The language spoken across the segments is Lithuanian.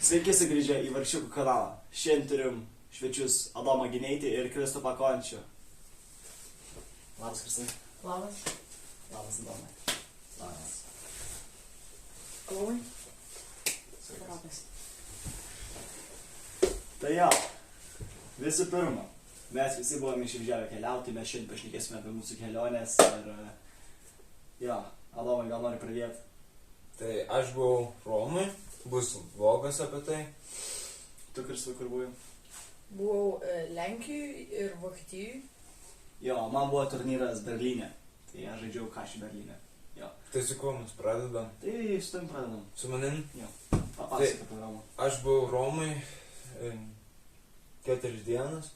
Sveiki sugrįžę į Vargšiukų kanalą. Šiandien turim svečius Adomą Gineitį ir Kristupą Končių. Labas, Kristai. Labas. Labas, Adomai. Labas. Adomai. Sveikas. Labas. Tai jo, visų pirma, mes visi buvome išvažiavę keliauti, mes šiandien pašnekėsime apie mūsų keliones ir jo, Adomai, gal nori pradėti? Tai aš buvau Romui, bus vlogas apie tai. Tu, Kristupai, kur buvai? Buvau Lenkijoje ir Vokietijoje. Jo, man buvo turnyras Berlyne, tai aš žaidžiau Kašį Berlyne. Jo. Tai su kuo mes pradedam? Tai su tavim pradedam. Su manim? Jo, papasakok apie Romą. Aš buvau Romui 4 dienas.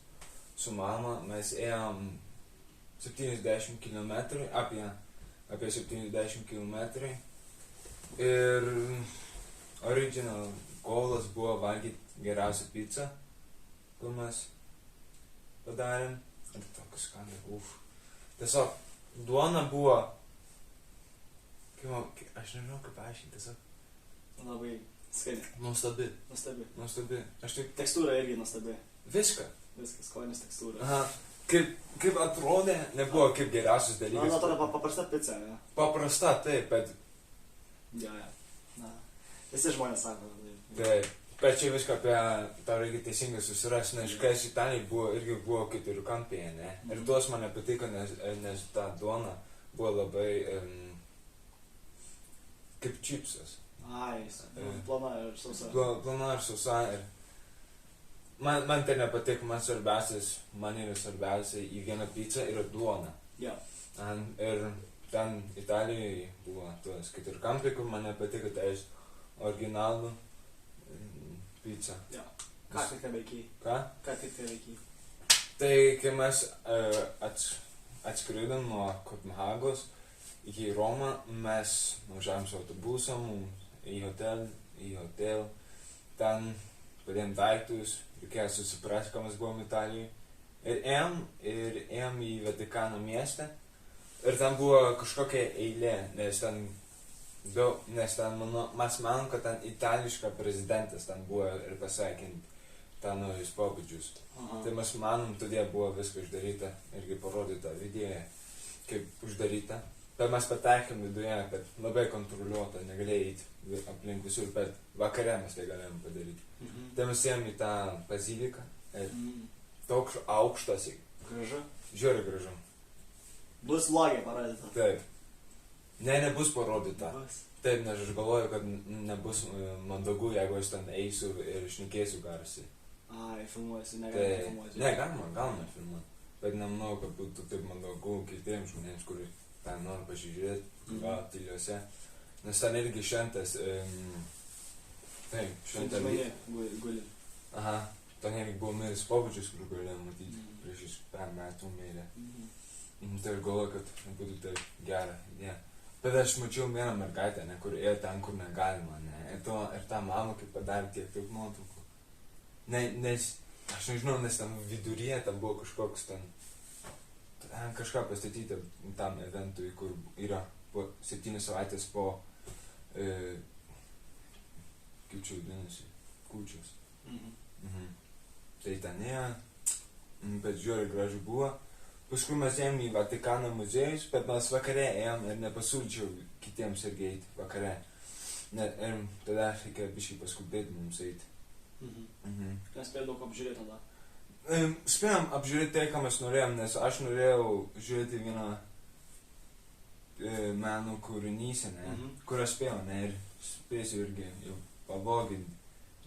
Su mama mes ėjom 70 km, apie 70 km. Ir original goalas buvo valgyti geriausią pizzą, kur mes padarėm. Ir tokius skaniai, Tiesiog duona buvo, aš nežinau kaip aiškinti, tiesiog Labai skani. nuostabi. Nuostabi. Aš taip Tekstūra irgi nuostabi. viską. Viskas, skonis, tekstūra. Aha. Kaip atrodė, nebuvo kaip geriausias Man dalykas. atrodo paprasta pica, ne? Paprasta, taip, bet Jo. Na. Visi žmonės sako. taip. Bet čia viską apie tą reikia teisingai susirasti, nes kas Italijai irgi buvo keturikampėje, ne? Ir tuos man nepatiko, nes ta duona buvo labai kaip čipsas. Ai, plona ir sausa. Plana ir sausa. Ir man tai nepatiko, man yra svarbiausia į vieną pizzą yra duona. Jo. Ir ten Italijoje buvo tuos keturkampiai, kur man nepatiko, tai originalų pizza. Jo. Ką tai veikiai? Ką? Ką tai veikiai? Tai kai mes atskridom nuo Kopenhagos iki Romą, mes nuvažiavom su autobusu į hotel, ten padėjom daiktus, reikėjo susiprasti, ką mes buvom Italijoje. Ir ėjom į Vatikano miestą ir ten buvo kažkokia eilė, nes ten mes manom, kad ten itališka prezidentas ten buvo ir pasveikinti tą naujus pobūdžius. Tai mes manom, todėl buvo viską uždaryta, irgi parodyta video, kaip uždaryta. Bet mes patekėm viduje, kad labai kontroliuota, negalėjai eiti aplink visur, bet vakare mes tai galėjom padaryti. Tai mes ėjom į tą baziliką ir toks aukštas, Gražu. žiūri gražu. Bus vlogė parodyta. Taip. Nebus parodyta. Bus. Taip, nes aš galvoju, kad nebus mandagu, jeigu aš ten eisiu ir šnekėsiu garsiai. Ai, filmuojasi, negalima filmuoti. Ne, galima filmuoti. Bet nemanau, kad būtų taip mandagu kitiems žmonėms, kurie ten nori pasižiūrėti, tyliuose. Nes ten irgi šventas, taip, šventą Žmonė guli. Aha, ten irgi buvo miręs pobūdžius, kur galėjom matyti, prieš 5 metų mirė. Tai aš galvoju, kad būtų taip gera idėja. Bet aš mačiau vieną mergaitę, ne, kur ėjo ten, kur negalima, ne. Ir tą mamą, kaip padarė tiek daug nuotraukų. Nes, aš nežinau, nes ten viduryje ten buvo kažkoks ten kažką pastatyti tam eventui, kur yra po 7 savaitės po kaip čia vadinasi, kūčios. Tai ten ėjo, bet žiūri gražu buvo. Paskui mes ėjom į Vatikano muziejus, bet mes vakare ėjom ir nepasiūlyčiau kitiems irgi eiti vakare. Ir tada reikia biškai paskubėti mums eiti. Mes spėjom daug apžiūrėti tada. Spėjom apžiūrėti tai, ką mes norėjom, nes aš norėjau žiūrėti vieną meno kūrinysę, kur aš spėjau, ir spėsiu irgi jau pavoginti.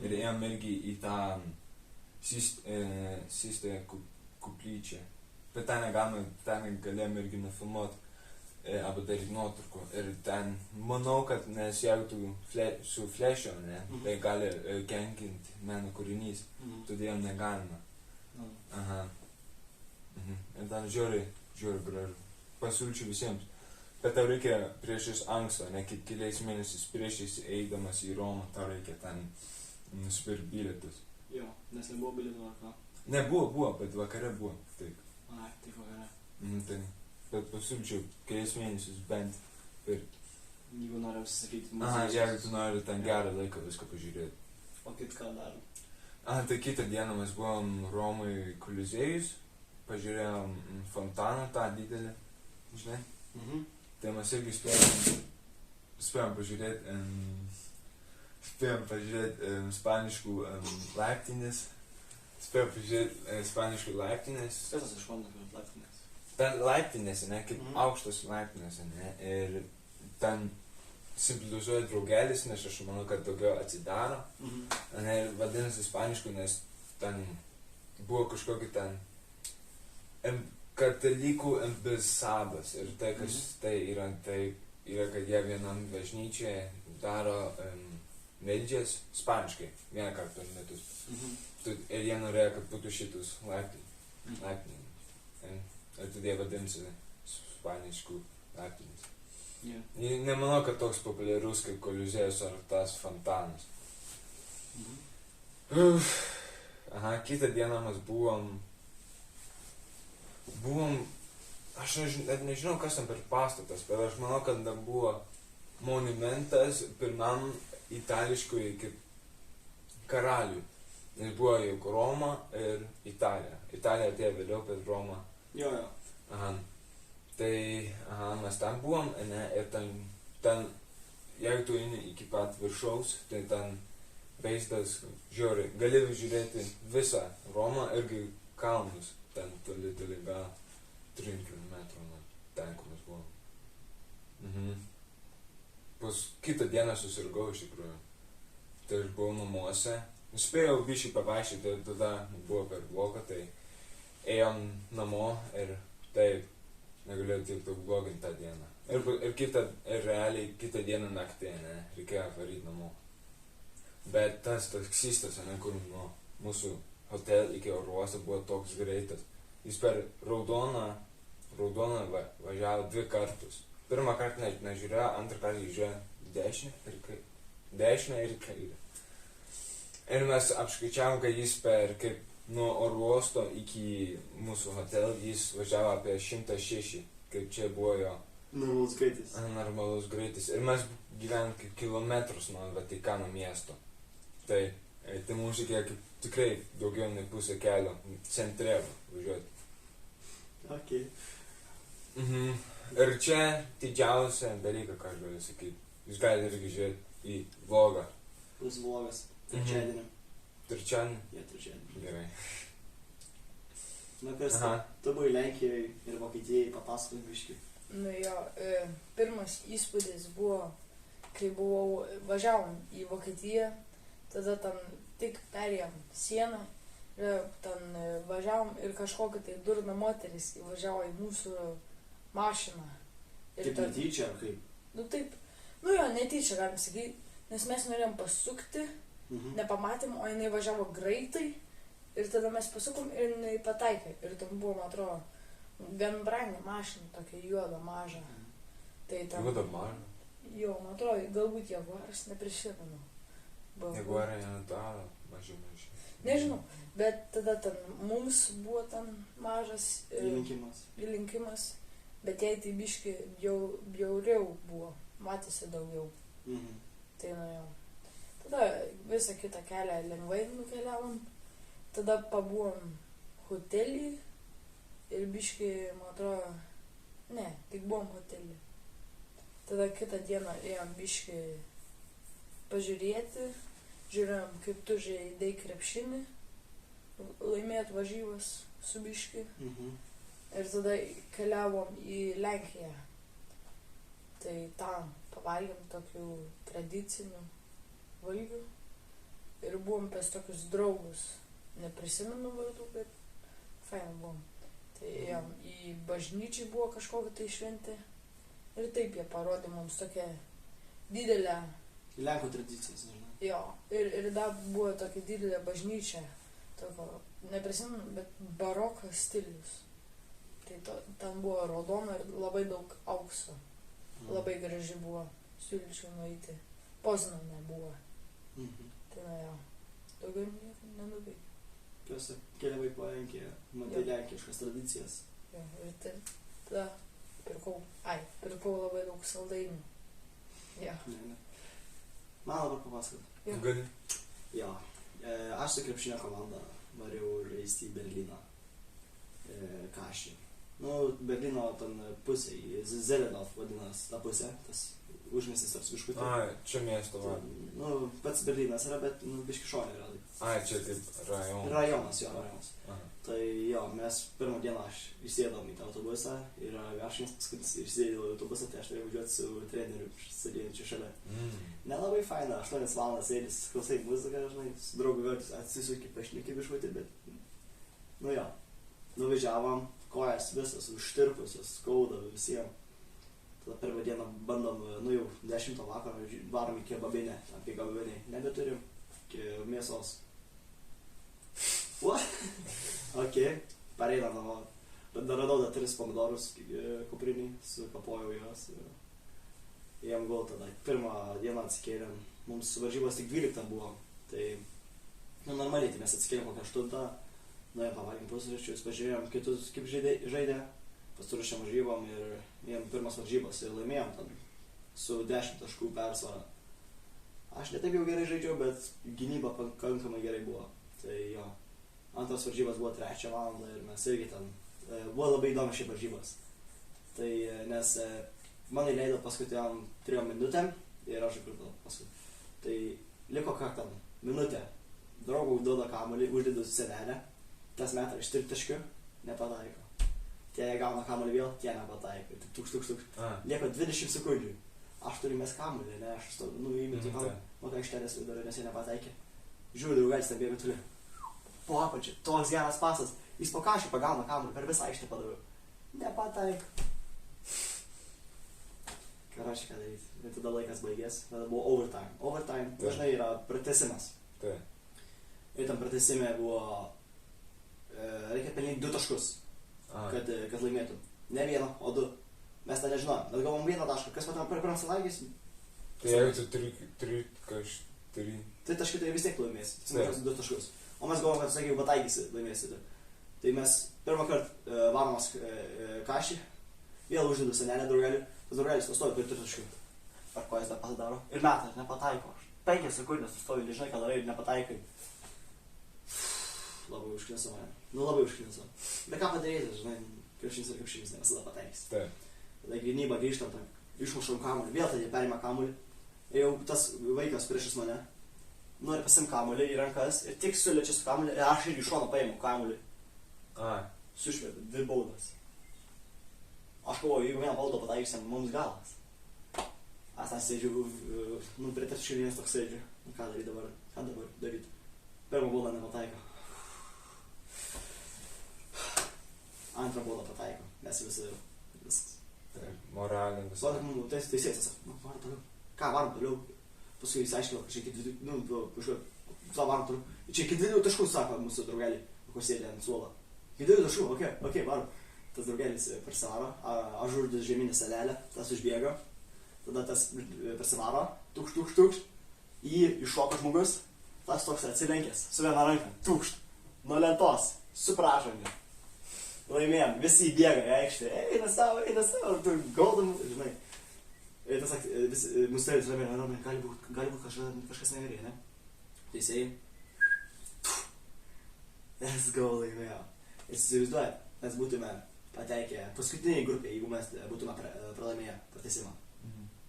Ir ėjom irgi į tą Sistę kuplyčią. Bet ten galėjom irgi nufilmuoti arba daryti nuotraukų. Ir ten, manau, kad nes jeigu tu su flešio, tai gali kenkinti meno kūrinys, todėl negalima. Aha. Ir ten žiūri gražu. Pasiūlyčiau visiems. Bet tau reikia priešis anksto, ne keliais mėnesiais priešis eidamas į Romą, tau reikia ten nusipirkti bilietus. Jo, nes nebuvo bilietų ar ką? Nebuvo, bet vakare buvo, taip. Ai, taip vakare. Tai, bet pasiūlyčiau keliais mėnesius bent pirkti. Jeigu noriu užsisakyti Aha, jeigu tu nori ten gerą laiką viską pažiūrėti. O ką dar? Tai kitą dieną mes buvom Romui Koliziejus, pažiūrėjom fontaną tą didelį, žinai. Tai mes irgi spėjom pažiūrėti spaniškų laiptinės. Kas tas iš fondo laiptinės? Ten laiptinėse, ne, kaip aukštos laiptinėse, ne, ir ten simbolizuoja draugelis, nes aš manau, kad daugiau atsidaro. Ne, ir vadinasi ispaniškų, nes ten buvo kažkokia ten katalikų ambasados. Ir tai, kas tai yra, kad jie vienam bažnyčioje daro meldžias spaniškai, vieną kartą per metus. Ir jie norėjo, kad būtų šitus laiptinės. Ir tada jie vadinasi spaniškų laiptinės. Nemanau, kad toks populiarus kaip Koliziejus ar tas fontanas. Kitą dieną mes buvom, aš net nežinau, kas ten per pastatas, bet aš manau, kad ten buvo monumentas pirmam itališkui kaip karaliui. Nes buvo jau Roma ir Italija. Italija atėjo vėliau, bet Roma. Jo. Tai, mes ten buvom, ne, ir ten, jeigu tu eini iki pat viršaus, tai ten vaizdas žiūri, gali žiūrėti visą Romą irgi kalnus, ten toli gal 3 km nuo ten, kur mes buvom. Pas kitą dieną susirgau iš tikrųjų. Tai aš buvau namuose, spėjau biškį pavaikščioti, tada buvo per bloga, tai ėjom namo ir taip, negalėjau tiek daug blogint tą dieną. Ir realiai kitą dieną naktį, ne, reikėjo varyti namo. Bet tas taksistas, ne, kur nuo mūsų hotel iki oro uosto buvo toks greitas. Jis per raudoną važiavo 2 kartus. Pirmą kartą nežiūrėjo, antrą kartą žiūrėjo dešinę ir kairę. Ir mes apskaičiavom, kad jis kaip nuo oro uosto iki mūsų hotel, jis važiavo apie 106, kaip čia buvo jo normalus greitis. Ir mes gyvenom kaip kilometrus nuo Vatikano miesto. Tai mums reikėjo tikrai daugiau nei pusę kelio centre važiuoti. Okay. Ir čia didžiausia dalyka, ką aš galiu sakyti. Jūs galite irgi žiūrėti į vlogą. Bus vlogas. Trečiadienį. Trečiadienį? Jie trečiadienį. Gerai. Na kas, tu buvai Lenkijoje ir Vokietijai, papasakok biškį. Nu jo, pirmas įspūdis buvo, kai važiavom į Vokietiją, tada ten tik perėjom sieną, ten važiavom ir kažkokia tai durna moteris įvažiavo į mūsų mašiną. Taip netyčia ar kaip? Nu taip, nu jo, netyčia galim sakyti, nes mes norėjom pasukti, nepamatėm, o jinai važiavo greitai ir tada mes pasukom ir jinai pataikė. Ir ten buvo, man atrodo, vienbrainė mašina, tokia juoda, maža. Juoda, maža? Jo, man atrodo, galbūt Jaguaras, neprisimenu. Jaguarai nedaro, mažiau. Nežinau, bet tada ten mums buvo ten mažas įlinkimas, bet jai tai biški bjauriau buvo, matėsi daugiau. Tai nuėjau. Tada visą kitą kelią lengvai nukeliavom, tada pabuvom hotelį ir biški, man atrodo, ne, tik buvom hotelį. Tada kitą dieną ėjom biški pažiūrėti, žiūrėjom, kaip tu žaidei krepšinį, laimėt varžybas su biški. Ir tada keliavom į Lenkiją. Tai tam pavalgėm tokių tradicinių valgių ir buvom pas tokius draugus. Neprisimenu vardų, bet fain buvom. Tai ėjom į bažnyčią, buvo kažkokia tai šventė. Ir taip jie parodė mums tokią didelę... Lenkų tradicijas, nežinau. Jo, ir dar buvo tokia didelė bažnyčia. Tokio, neprisimenu, bet baroko stilius. Tai ten buvo raudona ir labai daug aukso. Labai graži buvo, siūlyčiau nueiti. Poznane buvo. Tai na jo, daugiau nieko nenuveikė. Tiesa, keliavai po Lenkiją, matai lenkiškas tradicijas. Jo, ir tada pirkau labai daug saldainių. Jo. Man dabar papasakot. Gali. Jo. Aš su krepšinio komanda variau žaisti į Berlyną. Kašį. Nu, Berlyno ten pusė, Zelenov vadinas ta pusė, tas užmiestis tarp biškutį. Ai, čia miesto va. Nu, pats Berlynas yra, bet biški šonė yra. Ai, čia kaip rajonas. Rajonas, jo, rajonas. Aha. Tai jo, mes pirmą dieną aš įsėdom į tą autobusą ir aš jums paskutinis įsėdėjau į autobusą, tai aš turėjau važiuoti su treneriu, sėdėjančiu šalia. Nelabai faina, 8 valandas sėdis, klausai muziką, žinai, su draugu vertus atsisuki, pašneki biškutį, bet, nu jo, nuvažiavom, kojas visas užtirpusios, skauda visiems. Tada pirmą dieną bandom, nu jau 10 vakaro varom į kebabinę, ten kebabiniai, nebeturim, iki mėsos. What? Ok, pareinam namo. Bet dar radau 3 pomidorus kuprinį, sukapojau juos. Jiem gul tada. Pirmą dieną atsikėlėm, mums varžybos tik 12 buvo. Tai, nu normaliai, tai mes atsikėlėm kokią 8, nuėjom pavalgėm pusryčius, pažiūrėjom kitus, kaip žaidė. Pasiruošėm varžybom ir jiem pirmas varžybos ir laimėjom ten su 10 taškų persvara. Aš ne taip jau gerai žaidžiau, bet gynyba pakankamai gerai buvo. Tai jo, antras varžybos buvo 3 valandą ir mes irgi ten, buvo labai įdomi šiaip varžybos. Tai nes man įleido paskutiniam 3 minutėm ir aš įkrutau paskui. Tai liko ką ten, minutė. Draugų duoda kamuolį, uždedu senelę, tas metą iš 3 taškių, nepataiko. Tie gauna kamuolį vėl, tie nepataiko. Tuk. Lieko 20 sekundžių. Aš turiu mes kamuolį, ne, aš įmetu kamuolį. Maka aikštelės vidurį, nes jie nepataikė. Žiūriu, draugelis ten bėga toli. Po apačią, toks geras pasas. Jis po kašį pagauna kamuolį, per visą aikštę padariau. Nepataiko. Karačiai, ką daryti. Ir tada laikas baigės. Tada buvo overtime. Overtime dažnai yra pratęsimas. Ir tam pratęsime buvo... reikia pelnyti 2 taškus. Kad laimėtum. Ne 1, o 2. Mes tą nežinojom. Mes galvom 1 tašką. Kas matome per pirmą savaitės? Tai jeigu tu 3 tai taškai tai vis tiek laimėsi. Tai 2 taškus. O mes galvom, kad sakiau, pataikysi, laimėsi. Tai mes pirmą kartą varomas kašį, vėl uždedu senelę draugelį. Tas draugelis pastovi per 3 taškų. Ar ko jis dar pasidaro? Ir metas, nepataiko. 5 sekundės sustovi, nežinai, ką darai ir nepataikai. Labai užkniso mane. Nu labai užkniso. Bet ką padaryti, žinai, krepšinis ir krepšinis ne visada pataikys. Tada gynyba grįžtam, išmušam kamuolį, vėl tada perima kamuolį. Ir jau tas vaikas priešas mane nori pasim kamuolį į rankas ir tik sulečia su kamuolį ir aš irgi iš šono paimu kamuolį. Sušvedu, 2 baudas. Aš galvoju, jeigu vieną baudą pataikysiam, mums galas. Aš ten sėdžiu, prie tas šilinės toks sėdžiu. Ką daryti dabar? Ką dabar daryti? Pirmą baudą nepataiko. Antrą baudą pataiko, mes visi viskas. Moralė visą. Teisėjas, varom toliau. Ką, varom toliau? Paskui jis aiškino, kad čia iki 2, varom toliau. Čia iki 2 taškų, sako mūsų draugelį, kur sėdė ant suolo. Iki 2 taškų, ok, varom. Tas draugelis persivaro, aš uždės žeminę salelę, tas užbėga. Tada tas persivaro, tukšt. Jį iššoka žmogus, tas toks atsilenkęs, su viena ranka, tukšt. Nuo lentos, su pražanga. Laimėjom, visi įbėga į aikštę, eina savo, tu gaudam, žinai. Ir tas mūsų tėvis ramiai, gali būt kažkas negerai, ne? Teisėjai. Let's go, laimėjo. Ir įsivaizduoja, mes būtume pateikę paskutiniai grupiai, jeigu mes būtume pralaimėję pratęsimą.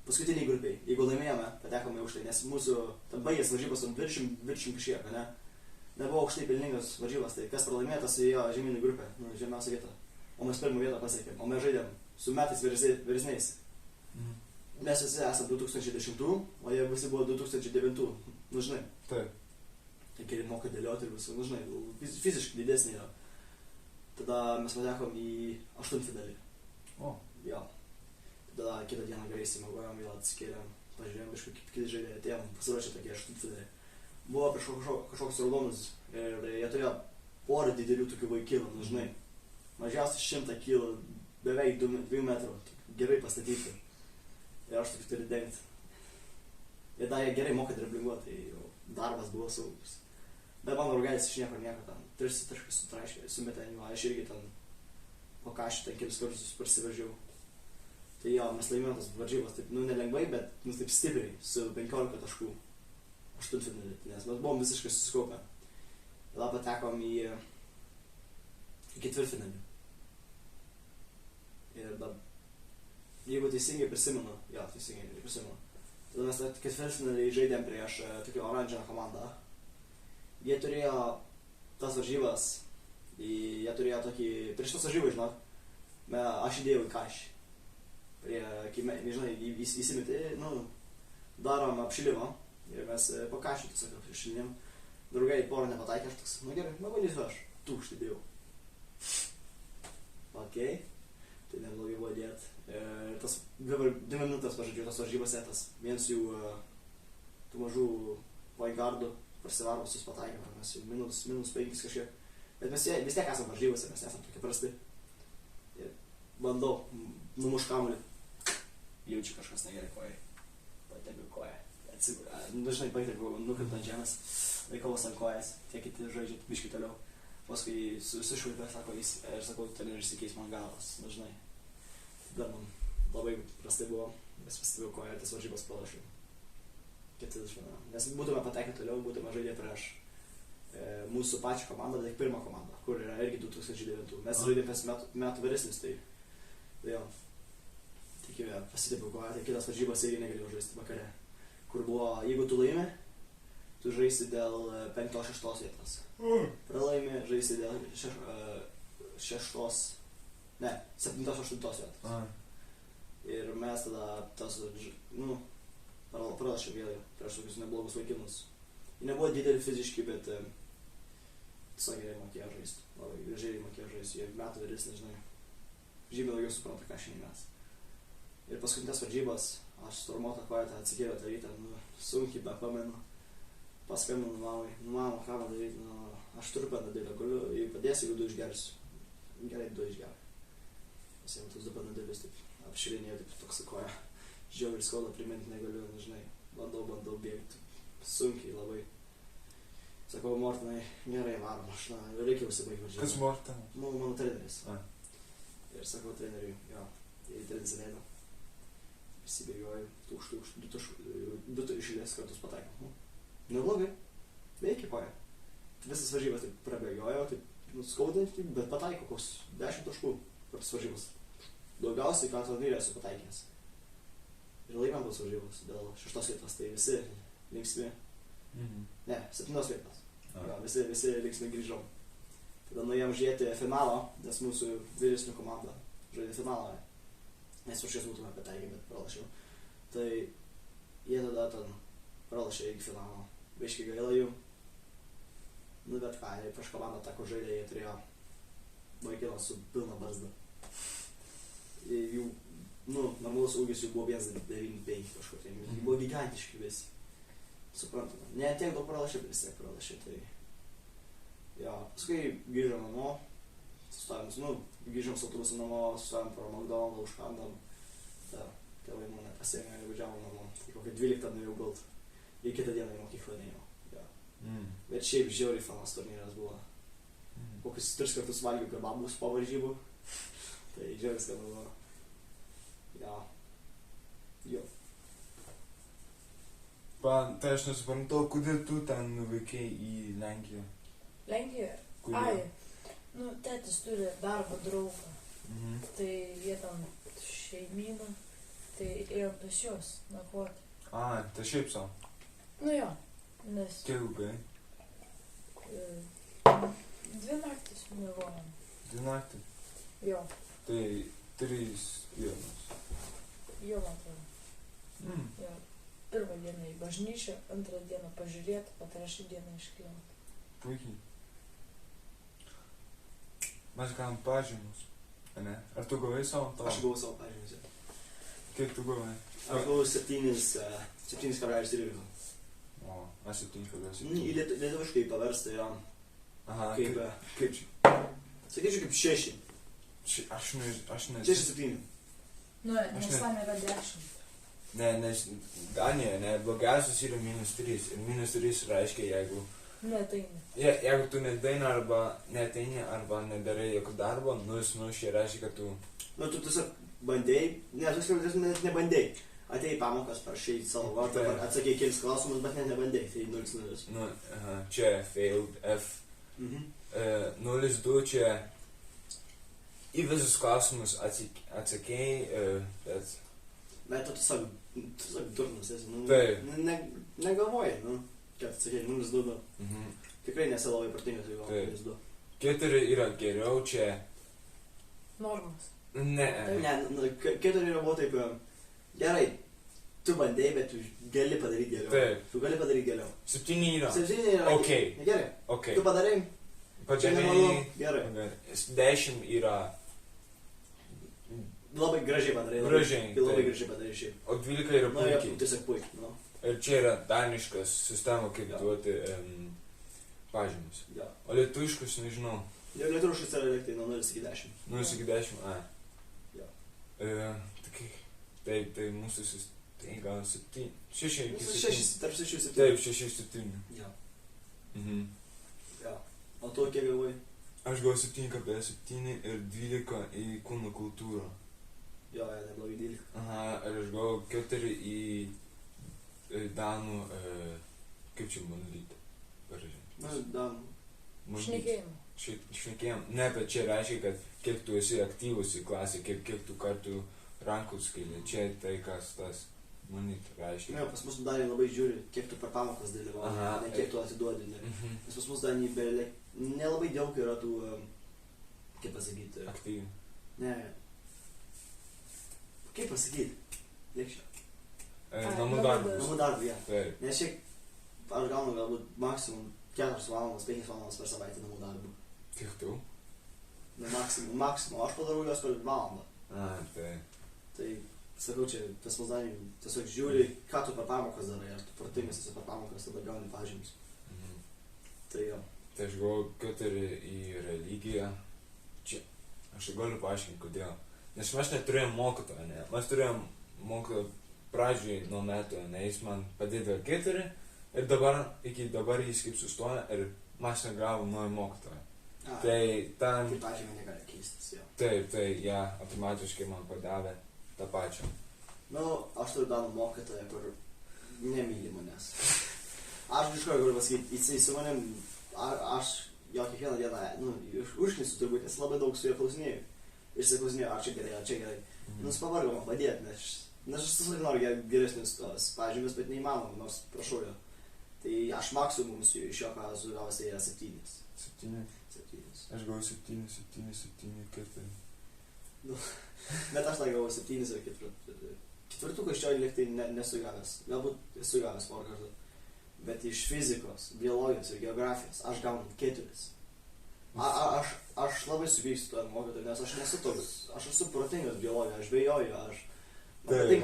Paskutiniai grupiai, jeigu laimėjome, patekome už tai, nes mūsų tam baigės varžybos 20 kažkiek, ne? Nebuvo aukštai pelningas varžybas, tai kas pralaimėjo, tas įėjo žemynų grupę, žemiausią vietą. O mes pirmą vietą pasiekėm, o mes žaidėm su metais vyresniais. Mes visi esame 2010, o jie visi buvo 2009, nu žinai. Taip. Tai keli moka dėlioti ir visų, nu žinai, fiziškai didesnė yra. Tada mes patekom į 8-finalį. Jo. Tada kitą dieną gerai įsimagojom, vėl atsikėlėm, pažiūrėjom, kažkaip kiti žaidėjai atėjom, pasiruošė tokie 8-finalį. Buvo prieš kažkoks raudonus ir jie turėjo porą didelių tokių vaikinų, nu žinai. Mažiausiai 100 kg, beveik 2 metrų, gerai pastatyti. Ir aš tokį turiu dengti. Ir dar jie gerai moka driblinguoti, tai jau darbas buvo saugus. Bet mano draugelis iš nieko ten, 3 taškus sutraiškė, sumetė ant jų, aš irgi ten po kašį ten kelis kartus parsiveržiau. Tai jo, mes laimėjom tas varžybas, taip, nu nelengvai, bet nu taip stipriai, su 15 taškų. aštuntfinalį, nes mes buvom visiškai susikaupę. Tada patekom į ketvirtfinalį. Ir dar, jeigu teisingai prisimenu, tada mes ketvirtfinalį žaidėm prieš tokią oranžinę komandą. Jie turėjo tas varžybas, jie turėjo tokį, prieš tas varžybas, žinok, aš įdėjau į kašį. Nežinai, įsimeti, darom apšilimą ir mes po kašį tiesiog apšilinėm. Draugai porą nepataikė, aš toks, gerai, bandysiu aš, tūkštį dėjau. Okei, tai neblogai buvo dėt. Ir tas 2 minutės pažadžiau tas varžybose, tas vienas jų tų mažų point guardų prasivaro visus pataikėm, mes jau minus 5 kažkiek. Bet mes vis tiek esam varžybose, mes esam tokie prasti. Ir bandau, numuš kamuolį. Jaučiu kažkas negerai kojai. Patebiu koją. Dažnai patebiu, nukrita ant žemės. Laikavos ant kojas. Tie kiti žaidžia biškį toliau. Paskui susišvaipė, sako jis. Ir sakau, treneris įsikeis man galas. Dažnai. Dar man labai prastai buvo. Mes pastebėjau koją ir tas varžybas pralašiau. Nes būtume pateikę toliau, būtume žaidę prieš mūsų pačią komandą, tai pirmą komandą, kur yra irgi 2009. Mes žaidėm metų vyresnis, tai jo. Tikime, pasitėpiau koją, tai kitas varžybas irgi negalėjau žaisti vakare. Kur buvo, jeigu tu laimi, tu žaisi dėl 5-6 vietos. Pralaimi, žaisi dėl 7-8 vietos. Ir mes tada tas, pralašėm vėlgi prieš tokius neblogus vaikinus. Jie nebuvo dideli fiziški, bet tiesiog gerai mokėjo žaisti. Labai gražiai mokėjo žaisti. Jie metų vyresni, žinai. Žymiai daugiau supranta, ką šiandien mes. Ir paskutinės varžybas, aš stormuotą koją atsikėliau tą rytą, sunkiai be pamenu. Paskambinu mamai, mama, ką man daryti, aš turiu panadėlę, galiu, jei padėsi, jeigu 2 išgersiu. Gerai, 2 išgeriu. Pasiėmiau tos 2 panadėlius, taip apšilinėjau, taip toks koją. Žiauriai skauda, priminti negaliu, žinai, bandau bėgti, sunkiai labai. Sakau, Mortinai, gerai, varom, aš reikia užsibaigti varžybą. Kas Mortinas? Mano treneris. Ir sakau treneriui, jo, į treneris leido. Įsibėgioju, 2 išėlės kartus pataikiau. Neblogai, veikia koja. Visas varžybas taip prabėgiojo, taip skaudinti, bet pataikau koks 10 taškų per tas varžybas. Daugiausiai, ką turnyre esu pataikęs. Ir laimėjom tos varžybos dėl 6 vietos, tai visi linksmi. Ne, 7 vietos. Jo, visi linksmi grįžom. Tada nuėjom žiūrėti finalo, nes mūsų vyresnių komanda žaidė finalą. Nes už jas būtume pataikę, bet pralašiau. Tai jie tada ten pralašė iki finalo. Biškį gaila jų. Bet ką, prieš komandą tako žaidė, jie turėjo vaikino su pilna barzda. Jų normalus ūgis jų buvo 1,95 kažkur, tai jų buvo gigantiški visi. Suprantama. Ne tiek daug pralašė, bet vis tiek pralašė, tai... Jo, paskui grįžom namo, grįžom su autobusu namo, sustojom pro McDonald's, užkandam. Tėvai mane pasiėmė ir važiavom namo. Tai kokią 12 nuėjau gult. Ir kitą dieną į mokyklą neėjau. Bet šiaip žiauriai fanas turnyras buvo. Kokius 3 kartus valgiau kebabus po varžybų. Tai žiauriai skanu buvo. Jo. Tai aš nesuprantu, kodėl tu ten nuvykai į Lenkiją? Lenkijoje? Kodėl? Tėtis turi darbo draugą. Tai jie ten šeimyną. Tai ėjom pas juos nakvoti. Tai šiaip sau? Jo, nes... Kiek ilgai? 2 naktis miegojom. 2 naktis? Jo. Tai 3 dienos? Jo, man atrodo. Jo. Pirmą dieną į bažnyčią, antrą dieną pažiūrėti, o 3 dieną iškeliauti. Puikiai. Mes gavom pažymus, ne? Ar tu gavai savo? Aš gavau savo pažymus. Kiek tu gavai? Aš gavau 7,13. O, aš 7,7. Į lietuviškai paversta jo. Aha, Kaip čia? Sakyčiau kaip 6. Aš nežinau. 6-7. Nes ten yra 10. Ne, nes Danijoje, ne, blogiausias yra -3. Ir -3 reiškia, jeigu... Neateini. Jeigu tu nedaini arba neateini, arba nedarai jokio darbo, -0 reiškia, kad tu... Tu tiesiog bandėjai, ne, tu net nebandėjai. Atėjai pamokas, parašai savo vardą, Taip. atsakėjai kelis klausimus, bet nebandėjai, tai 0-0. Nu, aha, čia failed F. Mhm. 0-2 čia į visus klausimus atsakėjai, bet... Bet tu tiesiog durnas esi, nu, Taip. negalvoji, nu, kad atsakėjai 0-2. Mhm. Tikrai nesi labai protingas, jeigu Taip. 0-2. 4 yra geriau čia... Normas. Ne. Ne, 4 yra buvo taip, gerai, tu bandėjai, bet tu gali padaryti geriau. Taip. Tu gali padaryti geriau. 7 yra. 7 yra Ok. gerai. Ok. Tu padarai, čia nemanau, Padarai... gerai. 10 yra... Labai gražiai padarai. Gražiai, Labai taip. gražiai padarai šiaip. O 12 yra Nu, jie puikiai. tiesiog puikiai, nu. Ir čia yra daniškas sistema, kaip Jo. duoti pažymus. Jo. O lietuviškus nežinau. Jau lietuviškas yra liktai nuo 0 iki 10. 0 iki 10, Jo. Tai mūsų tai gal 7. 6 iki 7. 6, tarp 6 ir 7. Taip, 6 ir 7. Jo. Mhm. Jo. O tu kiek galvoji? Aš gal 7,7 ir 12 į kūno kultūrą. Jo, neblogai 12. Aha, ir aš gal 4 į danų, kaip čia monolitą parašyti. Nu, dam. Šnekėjimo. Šnekėjom. Ne, bet čia reiškia, kad kiek tu esi aktyvus į klasę, kiek tu kartų rankų skili. Čia tai, kas tas monolitą reiškia. Ne, pas mus Danijai labai žiūri, kiek tu per pamokas dalyvauji, Aha. ne kiek tu atiduodi. Ne. Mhm. Nes pas mus Danijai nelabai daug yra tų, kaip pasakyti, Aktyviai. ne, kaip pasakyti, lėkščia. Namų namų darbas. darbas. Namų darbų, ja. Taip. Nes šiaip aš gaunu galbūt maksimum 4 valandas, 5 valandas per savaitę namų darbų. Kiek tu? Nu, maksimum, aš padarau juos per valandą. A, tai. Tai, sakau, čia tas mus Danijai tiesiog žiūri, ką tu per pamokas darai, ar tu protingas esi per pamokas, tada gauni pažymus. Mhm. Tai jo. Tai aš gavau 4 į religiją. Čia. Aš galiu paaiškinti, kodėl. Nes mes neturėjom mokytojo, ne? Mes turėjom mokytojo pradžiai nuo metų, ne? Jis man padėjo 4 ir dabar, iki dabar jis kaip sustoja ir mes negavom naujo mokytojo. A, Tai ten... tai pažymė negali keistis, jo. Taip, tai ja, automatiškai man padavė tą pačią. Nu, aš turiu danų mokytoją, kur nemyli manęs. Aš iš karto galiu pasakyti, jisai su manim, aš jo kiekvieną dieną, nu, užknisu turbūt, nes labai daug su juo klausinėjau. Ir klausinėjau, ar čia gerai, ar čia gerai. Nu, jis pavargo man padėti, nes aš tiesiog noriu geresnius tos pažymius, bet neįmanoma, nors prašau jo. Tai aš maksimum iš jo, ką esu gavęs, tai yra 7. 7. 7. Aš gavau 7, 7, 7, 4. Bet aš tai gavau 7 ir 4. Ketvirtuko iš čia liktai nesu gavęs. Galbūt esu gavęs porą kartų. Bet iš fizikos, biologijos ir geografijos aš gaunu 4. Aš labai supykstu tuo mokytoju, nes aš nesu toks, aš esu protingas biologija, aš žvejoju,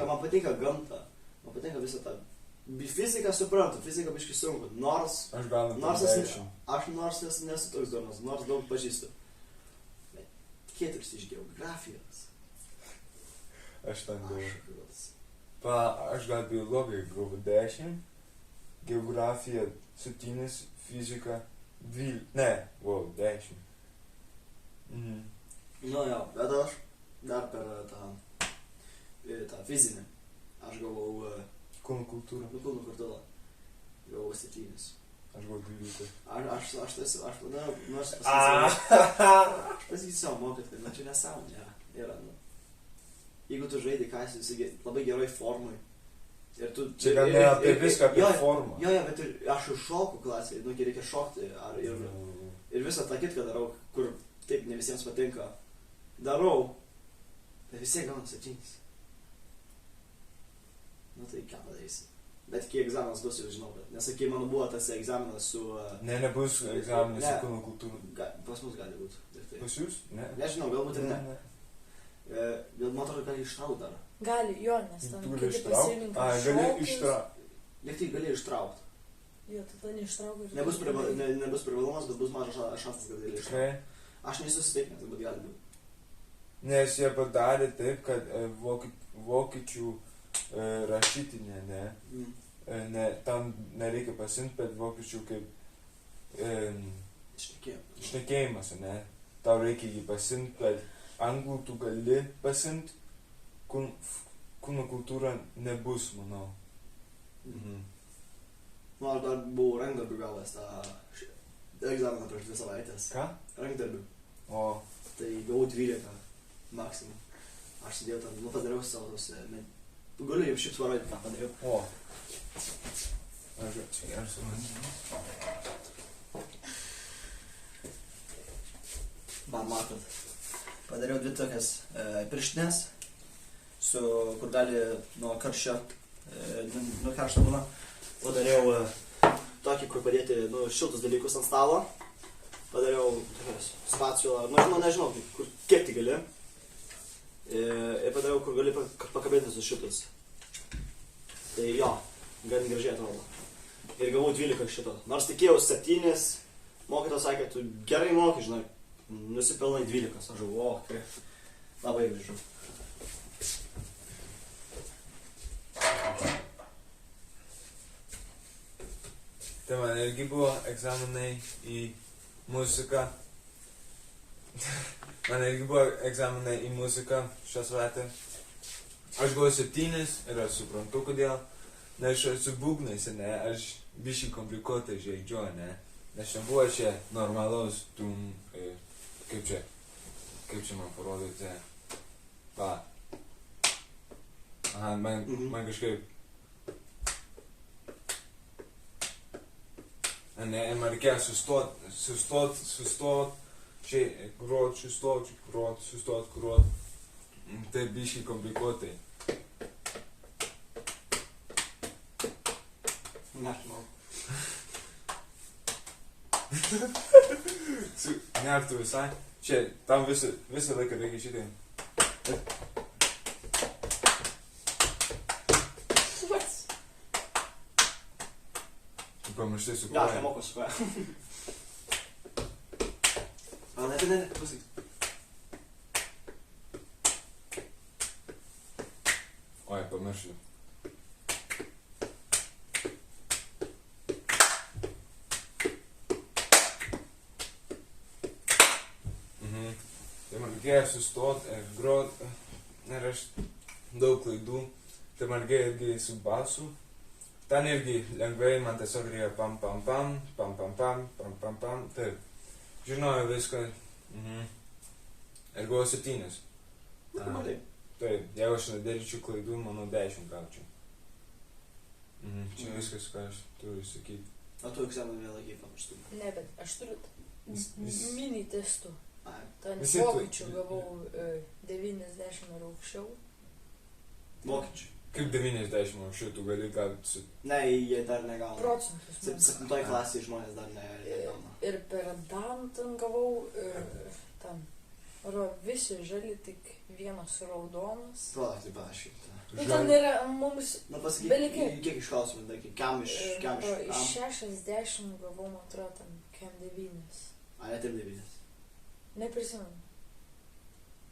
man patinka gamta, man patinka visą tą. Fiziką suprantu, fiziką biškai sunku, nors Aš gaunu nors 10. nesu toks durnas, nors daug pažįstu. Bet 4 iš geografijos. Aš ten gavau. Aš Aš gal biologiją gavau 10, geografija 7, fizika 12, ne, 10. Mhm. Nu jo, bet aš dar per tą fizinę. Aš gavau Kūno kultūra. kūno kartulą. Gavau 7. Aš gavau 12. Aš pasakysiu savo mokytojui, nu čia nesąmonė yra, nu. Jeigu tu žaidai, ką esi labai geroj formai. Ir tu... Čia gal ne apie viską, apie formą. Jo, bet ir aš šoku klasėje, nu, reikia šokti, ir visą tą kitką darau, kur taip ne visiems patinka. Darau, bet vis tiek gaunu 7. Nu tai ką padarysi. Bet kai egzaminas bus, jau žinau, bet nes kai mano buvo tas egzaminas su... Nebus egzaminas su kūno kultūra. Pas mus gali būti. Pas jūs? Ne. Nežinau, galbūt ir ne. Man atrodo, gali ištraukti dar. Gali, jo, nes ten Tu gali kiti ištraukti? pasirinka Gali šokius. ištraukti. Liek tai gali ištraukti. Jo, tada neištraukia ir... Nebus privalumas, bet bus mažas šansas, kad gali ištraukti. Tikrai. Aš nesusitikinęs, bet gali būti. Nes jie padarė taip, kad vokiečių rašytinė, ne, tam nereikia pasimti, bet vokiečių kaip šnekėjimas, ne, tau reikia jį pasimti, bet anglų tu gali pasimti kūno kultūra nebus, manau. Nu, aš dar buvau rankdarbių gavęs tą egzaminą prieš 2 savaitės. Ką? Rankdarbių. O, Tai gavau 12 maksimum. Aš sėdėjau ten, padariau savo tos... Galiu jau šiaip svaroti, ką padariau. o. Aš čia geras sumanau. Man matot. Padariau 2 tokias pirštinės, kur gali nuo karščio, nuo karšto būna. Padariau tokį, kur padėti šiltus dalykus ant stalo. Padariau spatulą, nežinau, kiek tai gali. Ir padariau, kur gali pakabinti su šitus. Tai jo, gan gražiai atrodo. Ir gavau 12 šito. Nors tikėjau 7, mokytojas sakė, tu gerai moki, žinai, nusipelnai 12. Aš žinau, tai labai gražu. Tai man irgi buvo egzaminai į muziką. Šią savaitę. Aš gavau 7 ir aš suprantu, kodėl. Nes aš su būgnais, ne, aš biškai komplikuotai žaidžiu, ne. Nes čia buvo čia normalaus, kaip čia man parodyti, Aha, man kažkaip. Ne, man reikėjo sustot, čia grot, sustot, grot. Tai biškai komplikuotai. Nežinau. Nertų visai. Čia, tam visą laiką reikia šitai. Tu pamirštai su Ja, aš koja. nemoku su koja. Ne, pasakyk. Oi, pamiršau. Tai man reikėjo sustot ir grot, ir aš daug klaidų. Tai man reikėjo irgi su basu. Ten irgi lengvai man tiesiog reikėjo pam pam pam, pam pam pam, pam pam pam. Taip. Žinojau viską. Ir gavau 7. Normaliai. Taip, jeigu aš nedaryčiau klaidų, manau 10 gaučiau. Čia viskas, ką aš turiu sakyti. O tu egzaminą nelaikei pamirštų. Ne, bet aš turiu Vis- mini testų. Ai. Ten Visi tu- vokiečių gavau 90 ar aukščiau. Vokiečių. Kaip 90 anksčiau tu gali gauti su... Ne, jie dar negauna. Procentus. man. 7 klasėje žmonės dar negauna. Ir per dantan gavau ten. Visi žali, tik vienas raudonas. Palauk, tai panašiai. Nu, ten yra mums Na pasakyk, Belikiek. kiek iš klausimų, dar kam iš... iš 60 gavau, man atrodo, ten kem 9. A, ne 3-9. Neprisimenu.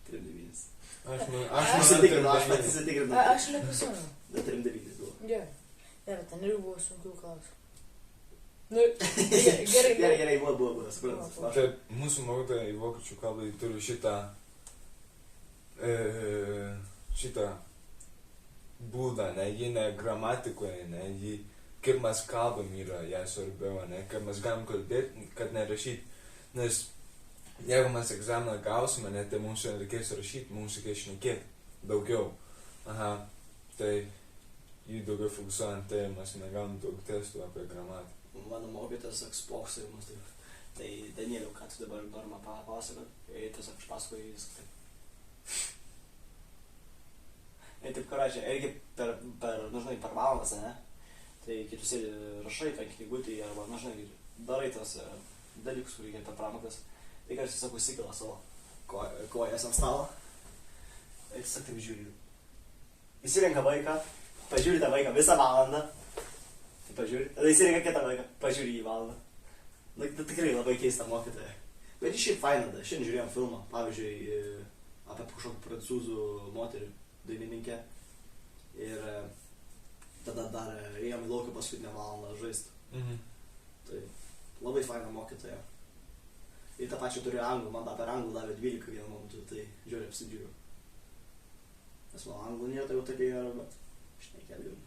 3-9. Aš Aš manau, pats įsitikrinau. Aš neprisimenu. Bet 3-9 buvo. Ne, bet ten ir buvo sunkių klausimų. Nu, gerai. Gerai, buvo, suprantu. Taip, mūsų mokytojai vokiečių kalbai turi šitą būdą, ne, jie ne gramatikoje, ne, jie, kaip mes kalbam yra, jie svarbiau, ne, kaip mes galim kalbėti, kad nerašyti, nes jeigu mes egzaminą gausime, ne, tai mums reikės rašyti, mums reikės šnekėti daugiau. Aha, tai jį daugiau fokusuojant, tai mes negalim daug testų apie gramatiką. Mano mokytas ekspoksimus, tai Danieliau, ką tu dabar nori man papasakot, tiesiog aš pasakoju jis taip. Ir taip, karačiai, irgi per valandas, ne? Tai kai tu sėdi rašai tą knygutį arba, darai tas dalykus, kur reikia per pramokas, tai kad aš tiesiog užsikela savo kojas ant stalo ir tiesiog taip žiūriu. Įsirenka vaiką, pažiūri tą vaiką visą valandą, tai pažiūri, tada įsirenka kitą vaiką, pažiūri jį valandą. Tai tikrai labai keista mokytoja. Bet iš šiaip faina, šiandien žiūrėjom filmą, pavyzdžiui, apie kažkokį prancūzų moterį dainininkę. Ir tada dar ėjom į lauką paskutinę valandą žaisti. Tai labai faina mokytoja. Ir tą pačią turiu anglų, man tą per anglų davė 12 vienu momentu, tai žiūrėjau, apsidžiūriu. Nes mano anglų nėra, tai jau tokia yra, bet šnekėt galiu.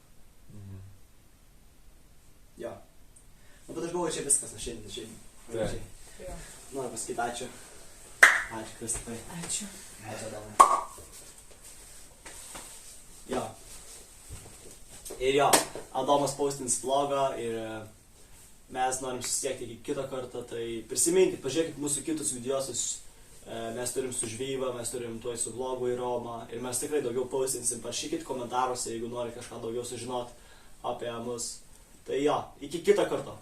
Jo. Nu, bet aš galvoju, čia viskas, aš šiandien. Jo. Noriu pasakyti ačiū. Ačiū, Kristupai. Ačiū. Ačiū, Adamai. Jo. Ir jo, Adomas postins vlogą ir mes norim susisiekti iki kito karto, tai prisiminkit, pažiūrėkit mūsų kitus videosus. Mes turim su žvejyba, mes turim tuoj su vlogu į Romą ir mes tikrai daugiau postinsim. Parašykit komentaruose, jeigu nori kažką daugiau sužinot apie mus. Tai jo, iki kito karto.